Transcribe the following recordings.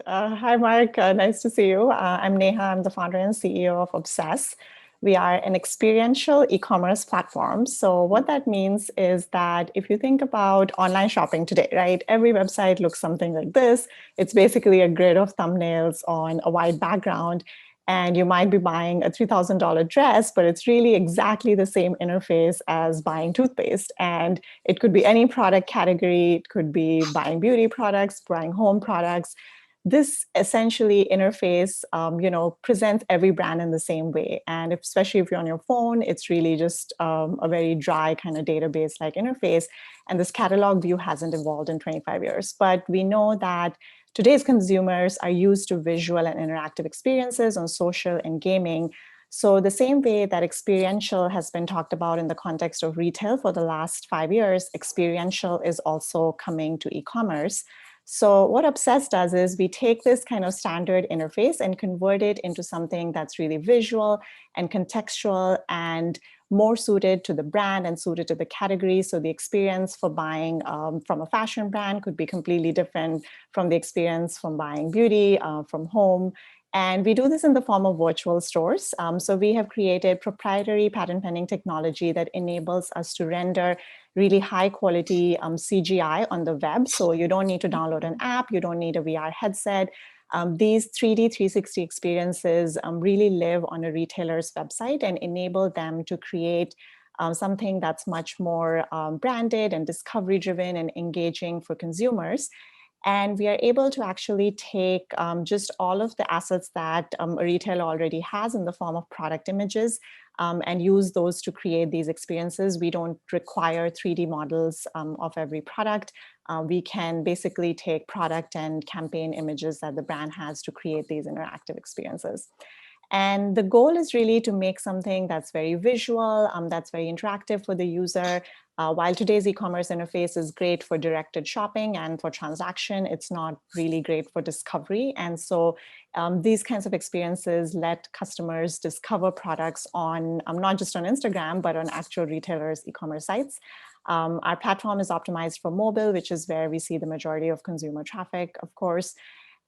Hi, Mark. Nice to see you. I'm Neha. I'm the founder and CEO of Obsess. We are an experiential e-commerce platform. So what that means is that if you think about online shopping today, right, every website looks something like this. It's basically a grid of thumbnails on a white background. And you might be buying a $3,000 dress, but it's really exactly the same interface as buying toothpaste. And it could be any product category. It could be buying beauty products, buying home products. This essentially interface, presents every brand in the same way. And especially if you're on your phone, it's really just a very dry kind of database-like interface. And this catalog view hasn't evolved in 25 years. But we know that today's consumers are used to visual and interactive experiences on social and gaming. So the same way that experiential has been talked about in the context of retail for the last 5 years, experiential is also coming to e-commerce. So what Obsess does is we take this kind of standard interface and convert it into something that's really visual and contextual and more suited to the brand and suited to the category. So the experience for buying from a fashion brand could be completely different from the experience from buying beauty, from home. And we do this in the form of virtual stores. So we have created proprietary patent pending technology that enables us to render really high quality CGI on the web. So you don't need to download an app, you don't need a VR headset. These 3D 360 experiences really live on a retailer's website and enable them to create something that's much more branded and discovery driven and engaging for consumers. And we are able to actually take just all of the assets that a retailer already has in the form of product images and use those to create these experiences. We don't require 3D models of every product. We can basically take product and campaign images that the brand has to create these interactive experiences. And the goal is really to make something that's very visual, that's very interactive for the user. While today's e-commerce interface is great for directed shopping and for transaction, it's not really great for discovery. And so these kinds of experiences let customers discover products on not just on Instagram, but on actual retailers' e-commerce sites. Our platform is optimized for mobile, which is where we see the majority of consumer traffic, of course.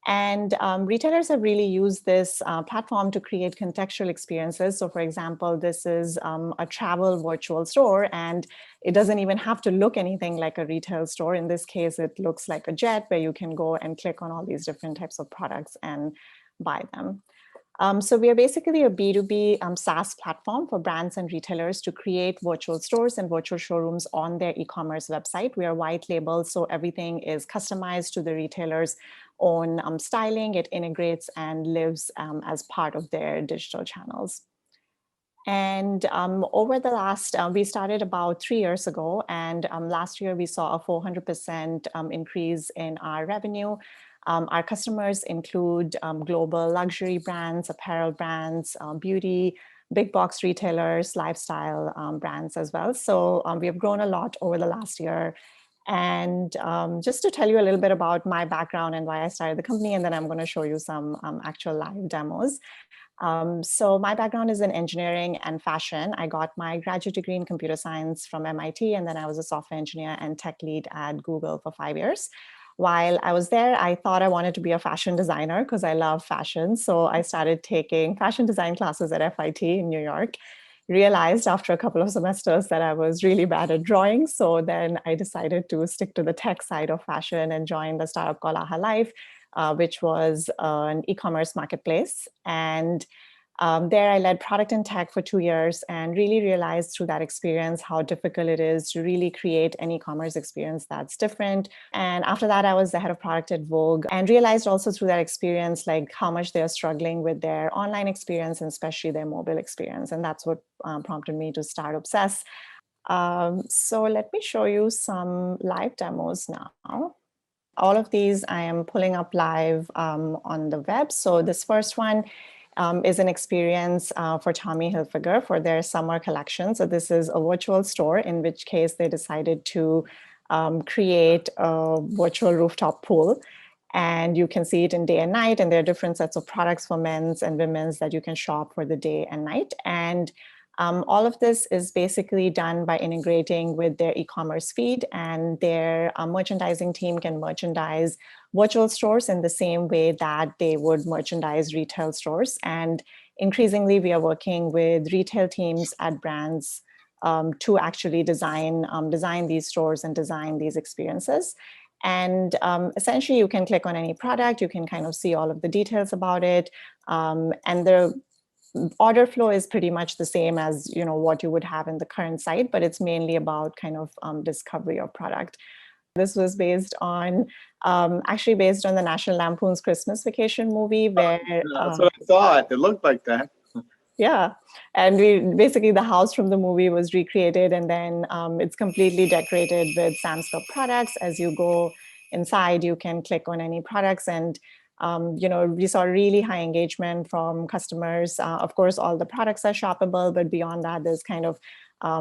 And retailers have really used this platform to create contextual experiences. So for example, this is a travel virtual store, and it doesn't even have to look anything like a retail store. In this case, it looks like a jet where you can go and click on all these different types of products and buy them. So we are basically a B2B SaaS platform for brands and retailers to create virtual stores and virtual showrooms on their e-commerce website. We are white label, so everything is customized to the retailer's own styling. It integrates and lives as part of their digital channels. And over the last, we started about 3 years ago, and last year we saw a 400% increase in our revenue. Our customers include global luxury brands, apparel brands, beauty, big box retailers, lifestyle brands as well. So we have grown a lot over the last year. And just to tell you a little bit about my background and why I started the company, and then I'm going to show you some actual live demos. So my background is in engineering and fashion. I got my graduate degree in computer science from MIT, and then I was a software engineer and tech lead at Google for 5 years. While I was there, I thought I wanted to be a fashion designer because I love fashion. So I started taking fashion design classes at FIT in New York. Realized after a couple of semesters that I was really bad at drawing. So then I decided to stick to the tech side of fashion and joined a startup called Aha Life, which was an e-commerce marketplace. And there I led product and tech for 2 years and really realized through that experience how difficult it is to really create an e-commerce experience that's different. And after that, I was the head of product at Vogue and realized also through that experience, like how much they're struggling with their online experience and especially their mobile experience. And that's what prompted me to start Obsess. So let me show you some live demos now. All of these I am pulling up live on the web. So this first one is an experience for Tommy Hilfiger for their summer collection. So this is a virtual store, in which case they decided to create a virtual rooftop pool. And you can see it in day and night. And there are different sets of products for men's and women's that you can shop for the day and night. And All of this is basically done by integrating with their e-commerce feed, and their merchandising team can merchandise virtual stores in the same way that they would merchandise retail stores. And increasingly, we are working with retail teams at brands to actually design these stores and design these experiences. And essentially, you can click on any product, you can kind of see all of the details about it. And the order flow is pretty much the same as what you would have in the current site, but it's mainly about kind of discovery of product. This was based on actually based on the National Lampoon's Christmas Vacation movie, where that's what I thought. It looked like that. yeah, and we basically, the house from the movie was recreated, and then it's completely decorated with Sam's Club products. As you go inside, you can click on any products, and we saw really high engagement from customers. Of course, all the products are shoppable, but beyond that, there's kind of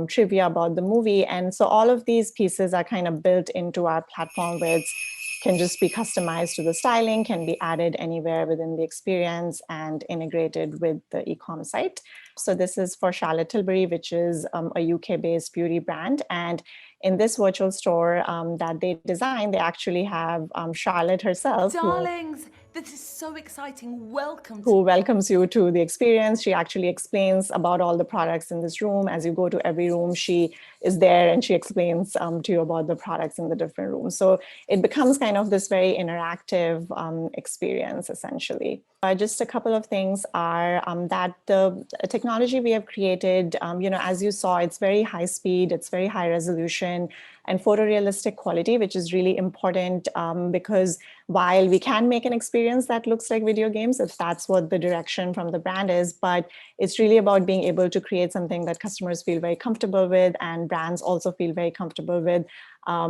trivia about the movie, and so all of these pieces are kind of built into our platform, where it's can just be customized to the styling, can be added anywhere within the experience and integrated with the e-com site. So this is for Charlotte Tilbury, which is a UK-based beauty brand. And in this virtual store that they designed, they actually have Charlotte herself. Darlings, this is so exciting. Welcome. Who welcomes you to the experience. She actually explains about all the products in this room. As you go to every room, she is there and she explains to you about the products in the different rooms. So it becomes kind of this very interactive experience, essentially. Just a couple of things are that the technology we have created, as you saw, it's very high speed, it's very high resolution and photorealistic quality, which is really important because while we can make an experience that looks like video games, if that's what the direction from the brand is, but it's really about being able to create something that customers feel very comfortable with and brands also feel very comfortable with.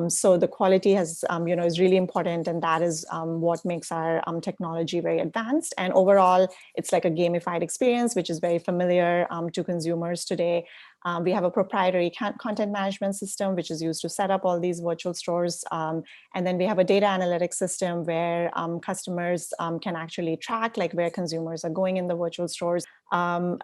So the quality has, is really important, and that is what makes our technology very advanced. And overall, it's like a gamified experience, which is very familiar to consumers today. We have a proprietary content management system, which is used to set up all these virtual stores. And then we have a data analytics system where customers can actually track like where consumers are going in the virtual stores.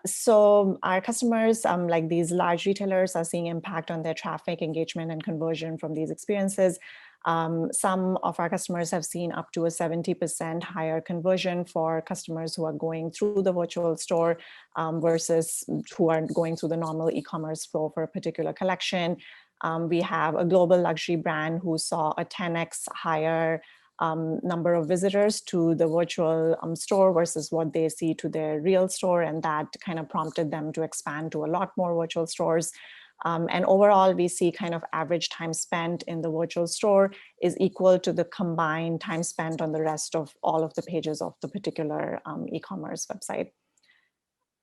So our customers, like these large retailers, are seeing impact on their traffic, engagement, and conversion from these experiences. Some of our customers have seen up to a 70% higher conversion for customers who are going through the virtual store versus who are going through the normal e-commerce flow for a particular collection. We have a global luxury brand who saw a 10x higher number of visitors to the virtual store versus what they see to their real store. And that kind of prompted them to expand to a lot more virtual stores. And overall, we see kind of average time spent in the virtual store is equal to the combined time spent on the rest of all of the pages of the particular e-commerce website.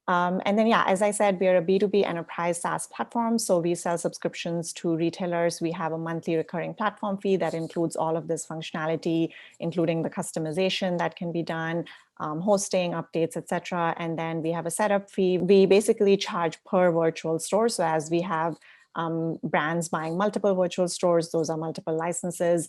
And then, yeah, as I said, we are a B2B enterprise SaaS platform. So we sell subscriptions to retailers. We have a monthly recurring platform fee that includes all of this functionality, including the customization that can be done, hosting, updates, etc. And then we have a setup fee. We basically charge per virtual store. So as we have brands buying multiple virtual stores, those are multiple licenses.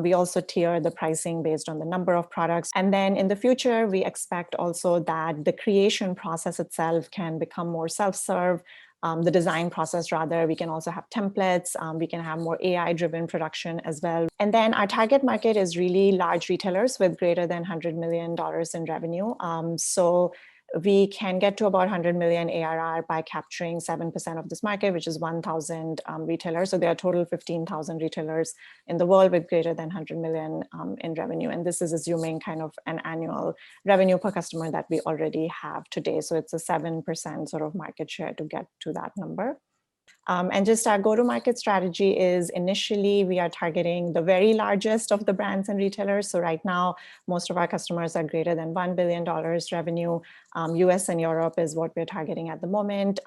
We also tier the pricing based on the number of products. And then in the future, we expect also that the creation process itself can become more self-serve. The design process, rather, we can also have templates. We can have more AI-driven production as well. And then our target market is really large retailers with greater than $100 million in revenue. So we can get to about 100 million ARR by capturing 7% of this market, which is 1,000 retailers. So there are total 15,000 retailers in the world with greater than 100 million in revenue. And this is assuming kind of an annual revenue per customer that we already have today. So it's a 7% sort of market share to get to that number. And just our go-to-market strategy is initially we are targeting the very largest of the brands and retailers. So right now, most of our customers are greater than $1 billion revenue. US and Europe is what we're targeting at the moment.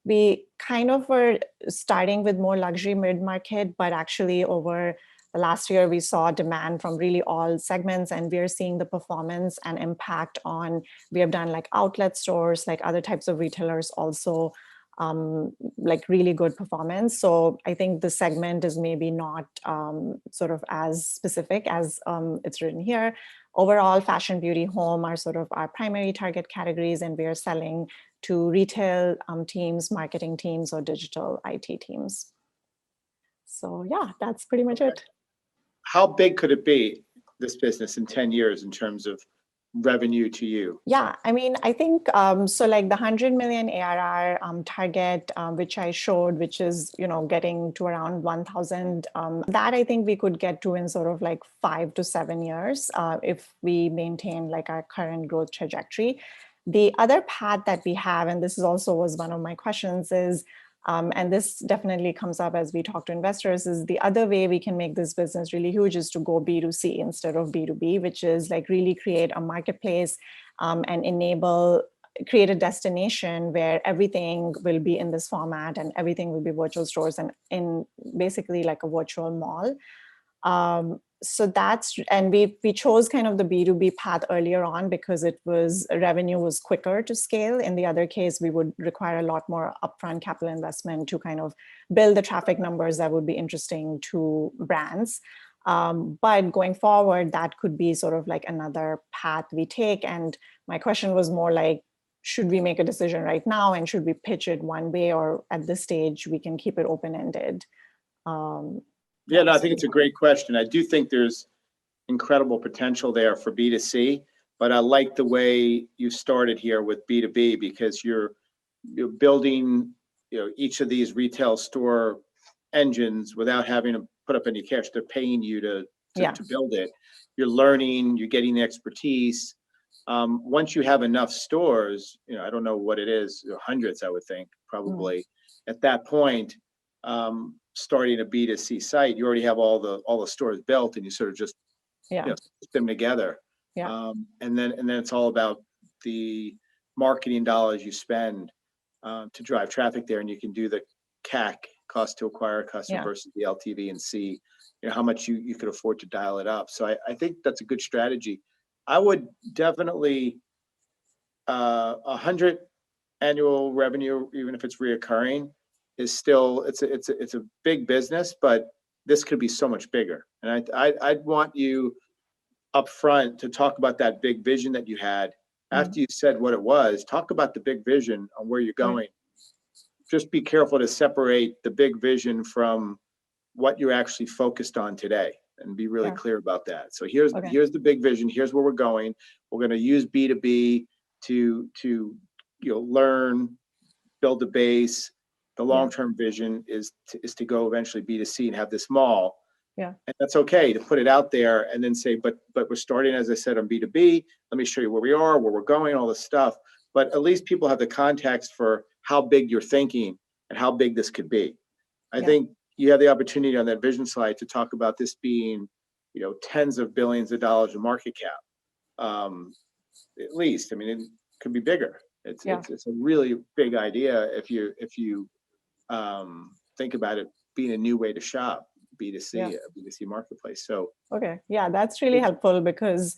We kind of were starting with more luxury mid-market, but actually over the last year, we saw demand from really all segments, and we're seeing the performance and impact on, we have done like outlet stores, like other types of retailers also, like really good performance. So I think the segment is maybe not sort of as specific as it's written here. Overall, fashion, beauty, home are sort of our primary target categories, and we are selling to retail teams, marketing teams, or digital IT teams. So yeah, that's pretty much it. How big could it be, this business, in 10 years in terms of revenue to you? Yeah, I mean, I think, so like the 100 million ARR target, which I showed, which is, getting to around 1,000, that I think we could get to in sort of like 5 to 7 years if we maintain like our current growth trajectory. The other path that we have, and this is also was one of my questions, is and this definitely comes up as we talk to investors, is the other way we can make this business really huge is to go B2C instead of B2B, which is like really create a marketplace and create a destination where everything will be in this format and everything will be virtual stores and in basically like a virtual mall. So that's, and we chose kind of the B2B path earlier on because revenue was quicker to scale. In the other case, we would require a lot more upfront capital investment to kind of build the traffic numbers that would be interesting to brands. But going forward, that could be sort of like another path we take. And my question was more like, should we make a decision right now and should we pitch it one way, or at this stage we can keep it open-ended? Yeah, no, I think it's a great question. I do think there's incredible potential there for B2C, but I like the way you started here with B2B because you're building, each of these retail store engines without having to put up any cash. They're paying you to build it. You're learning, you're getting the expertise. Once you have enough stores, I don't know what it is, hundreds, I would think, probably. At that point, starting a B2C site, you already have all the stores built, and you sort of just put them together. And then it's all about the marketing dollars you spend to drive traffic there, and you can do the CAC, cost to acquire a customer, versus the LTV, and see how much you could afford to dial it up. So I think that's a good strategy. I would definitely 100 annual revenue, even if it's reoccurring, is still it's a big business, but this could be so much bigger. And I'd want you up front to talk about that big vision that you had. After you said what it was, talk about the big vision on where you're going. Just be careful to separate the big vision from what you're actually focused on today, and be really clear about that. So here's the big vision. Here's where we're going. We're going to use B2B to learn, build a base. The long-term vision is to go eventually B2C and have this mall. And that's okay to put it out there and then say, but we're starting, as I said, on B2B. Let me show you where we are, where we're going, all this stuff. But at least people have the context for how big you're thinking and how big this could be. I think you have the opportunity on that vision slide to talk about this being, tens of billions of dollars in market cap, at least. I mean, it could be bigger. It's a really big idea if you think about it being a new way to shop, B2C, a B2C marketplace. So that's really helpful because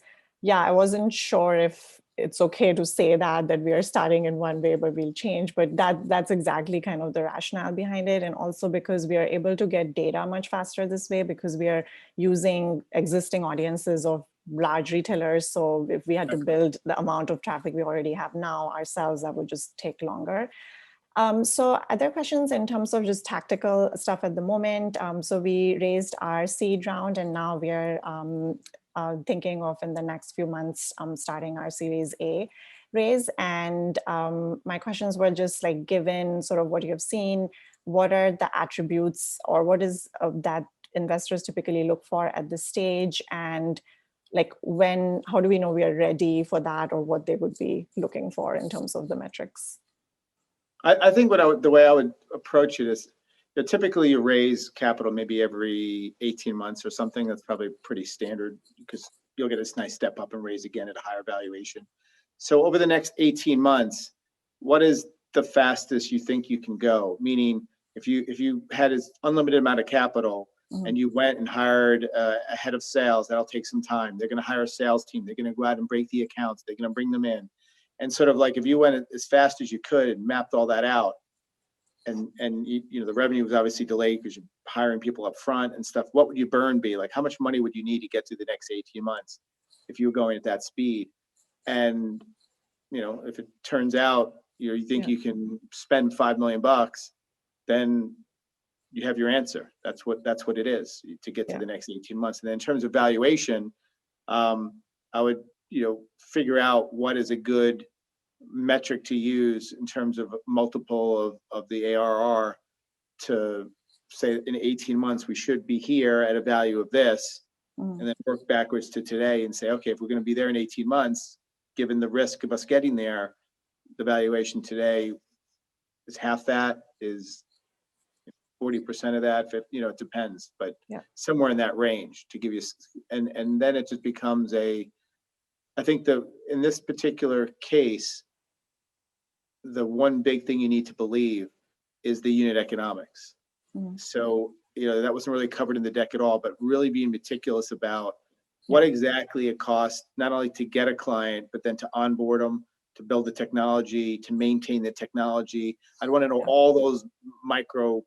I wasn't sure if it's okay to say that we are starting in one way but we'll change, but that's exactly kind of the rationale behind it. And also because we are able to get data much faster this way because we are using existing audiences of large retailers. So if we had to build the amount of traffic we already have now ourselves, that would just take longer. So other questions in terms of just tactical stuff at the moment. So we raised our seed round and now we are thinking of in the next few months starting our Series A raise. And my questions were just like, given sort of what you have seen, what are the attributes or what is that investors typically look for at this stage? And like how do we know we are ready for that, or what they would be looking for in terms of the metrics? I think the way I would approach it is, typically you raise capital maybe every 18 months or something. That's probably pretty standard because you'll get this nice step up and raise again at a higher valuation. So over the next 18 months, what is the fastest you think you can go? Meaning, if you had this unlimited amount of capital and you went and hired a head of sales, that'll take some time. They're going to hire a sales team. They're going to go out and break the accounts. They're going to bring them in. And sort of like if you went as fast as you could and mapped all that out, and the revenue was obviously delayed because you're hiring people up front and stuff, what would your burn be? Like how much money would you need to get through the next 18 months if you were going at that speed? And if it turns out you think Yeah. you can spend $5 million, then you have your answer. That's what it is to get to Yeah. the next 18 months. And then in terms of valuation, I would, figure out what is a good metric to use in terms of multiple of the ARR to say in 18 months, we should be here at a value of this, Mm. and then work backwards to today and say, okay, if we're going to be there in 18 months, given the risk of us getting there, the valuation today is half that, is 40% of that, it depends, but Yeah. somewhere in that range to give you, and then it just becomes I think in this particular case, the one big thing you need to believe is the unit economics. Mm. So, that wasn't really covered in the deck at all, but really being meticulous about what exactly it costs, not only to get a client, but then to onboard them, to build the technology, to maintain the technology. I'd want to know all those micro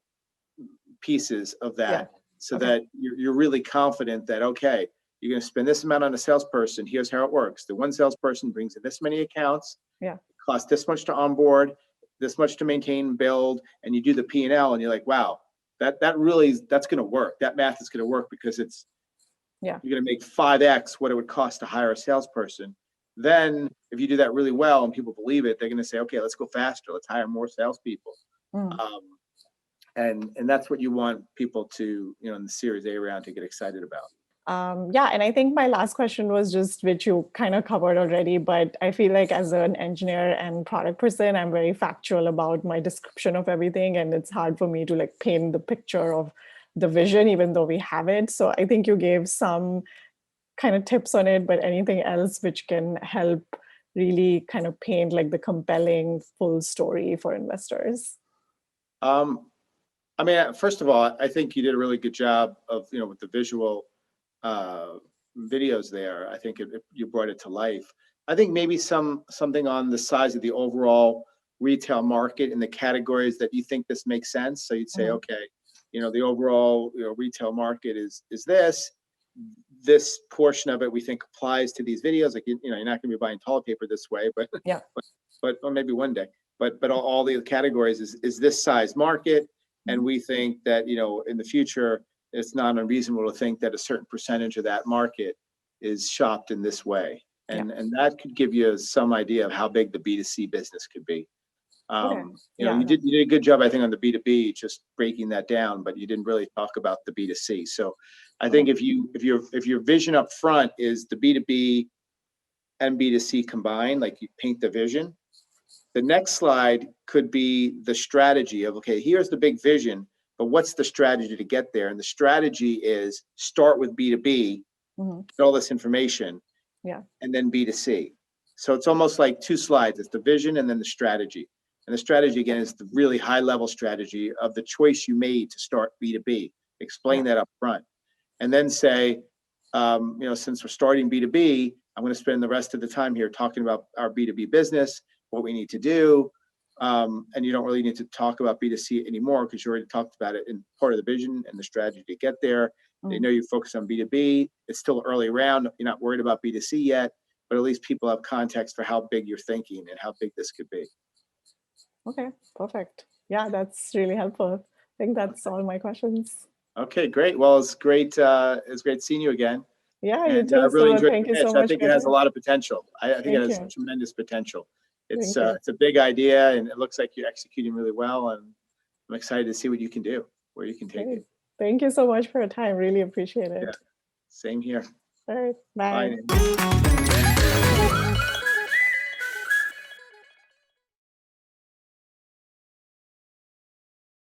pieces of that, so that you're really confident that, okay, you're going to spend this amount on a salesperson. Here's how it works. The one salesperson brings in this many accounts. Yeah. It costs this much to onboard, this much to maintain and build, and you do the P&L and you're like, wow, that's going to work. That math is going to work because you're going to make 5x what it would cost to hire a salesperson. Then if you do that really well and people believe it, they're going to say, okay, let's go faster. Let's hire more salespeople. Mm. And that's what you want people to, in the Series A round to get excited about. And I think my last question was just, which you kind of covered already, but I feel like as an engineer and product person, I'm very factual about my description of everything. And it's hard for me to like paint the picture of the vision, even though we have it. So I think you gave some kind of tips on it, but anything else which can help really kind of paint like the compelling full story for investors? First of all, I think you did a really good job of, with the visual videos there. I think you brought it to life. I think maybe something on the size of the overall retail market and the categories that you think this makes sense. So you'd say, okay, the overall retail market is this portion of it we think applies to these videos. Like you're not going to be buying toilet paper this way, but or maybe one day. But all the categories is this size market, and we think that in the future, it's not unreasonable to think that a certain percentage of that market is shopped in this way. And that could give you some idea of how big the B2C business could be. You did a good job, I think, on the B2B, just breaking that down, but you didn't really talk about the B2C. So I think if your vision up front is the B2B and B2C combined, like you paint the vision, the next slide could be the strategy of, okay, here's the big vision, but what's the strategy to get there? And the strategy is start with B2B, get all this information, and then B2C. So it's almost like two slides. It's the vision and then the strategy. And the strategy, again, is the really high-level strategy of the choice you made to start B2B. Explain that up front. And then say, since we're starting B2B, I'm going to spend the rest of the time here talking about our B2B business, what we need to do. And you don't really need to talk about B2C anymore because you already talked about it in part of the vision and the strategy to get there. They know you focus on B2B. It's still early round. You're not worried about B2C yet, but at least people have context for how big you're thinking and how big this could be. Okay, perfect. Yeah, that's really helpful. I think that's all my questions. Okay, great. Well, it's great seeing you again. Yeah, and you too. I really enjoyed Thank you it. so much. I think it has a lot of potential. I think it has tremendous potential. It's a big idea, and it looks like you're executing really well. And I'm excited to see what you can do, where you can take it. Thank you so much for your time. Really appreciate it. Yeah. Same here. All right. Bye. Bye.